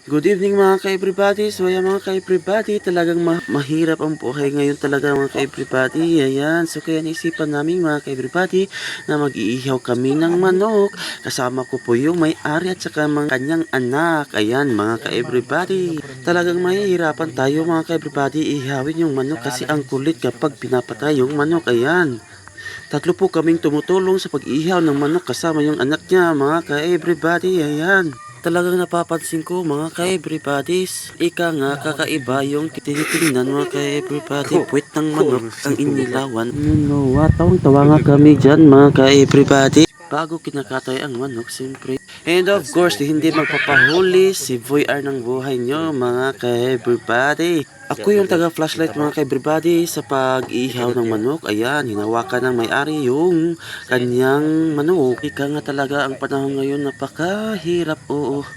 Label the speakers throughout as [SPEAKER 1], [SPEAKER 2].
[SPEAKER 1] Good evening mga ka-everybody. So ayan mga ka-everybody, talagang mahirap ang buhay ngayon talaga mga ka-everybody. Ayan, so kaya naisipan namin mga ka-everybody na mag-iihaw kami ng manok. Kasama ko po yung may-ari at saka mga kanyang anak. Ayan mga ka-everybody. Talagang mahihirapan tayo mga ka-everybody ihawin yung manok kasi ang kulit kapag pinapatay yung manok. Ayan. Tatlo po kaming tumutulong sa pag-ihaw ng manok kasama yung anak niya mga ka-everybody. Ayan. Talagang napapansin ko mga ka-everybody's, ika nga kakaiba yung tinitingnan mga ka-everybody. Puwit ng manok ang inilawan. No, tawang-tawa nga kami dyan mga ka-everybody. Bago kinakatay ang manok, siyempre. And of course, hindi magpapahuli si VR ng buhay nyo mga ka-everybody. Ako yung taga-flashlight mga ka-everybody sa pag-ihaw ng manok. Ayan, hinawakan ng may-ari yung kanyang manok. Ika nga talaga ang panahon ngayon napakahirap. Oo,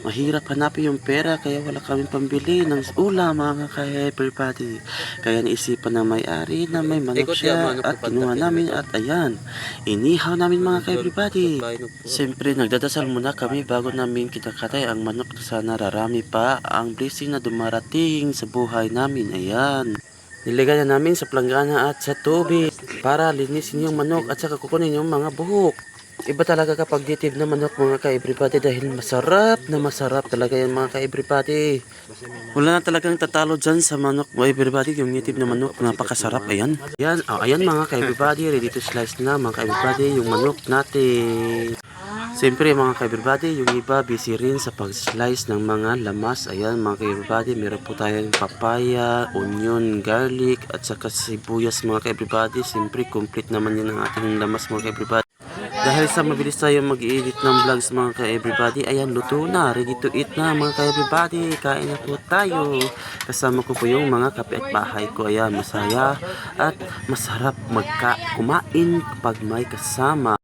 [SPEAKER 1] mahirap hanapin yung pera kaya wala kaming pambili ng ulam mga ka-everybody. Kaya naisipan ng may-ari na may manok siya at kinuha namin at ayan, inihaw namin mga ka-everybody. Siyempre nagdadasal muna kami bago namin kinakatay ang manok. Sana rarami pa ang blessing na dumarating sa buhay namin. Ayan. Nilagay na namin sa planggana at sa tubig para linisin yung manok at saka kukunin yung mga buhok. Iba talaga kapag native na manok mga ka-everybody dahil masarap talaga yan mga ka-everybody. Wala na talagang tatalo dyan sa manok mga everybody, yung native na manok, napakasarap. Ayan. Ayan mga ka-everybody, ready to slice na mga ka-everybody yung manok natin. Siyempre mga ka-everybody, yung iba busy rin sa pag-slice ng mga lamas. Ayan mga ka-everybody, meron po tayong papaya, onion, garlic, at saka sibuyas mga ka-everybody. Siyempre complete naman yun ang ating lamas mga ka-everybody. Dahil sa mabilis tayo mag-edit ng vlogs mga ka-everybody, ayan luto na, ready to eat na mga ka-everybody. Kain na po tayo. Kasama ko po yung mga kape at bahay ko. Ayan, masaya at masarap kumain kapag may kasama.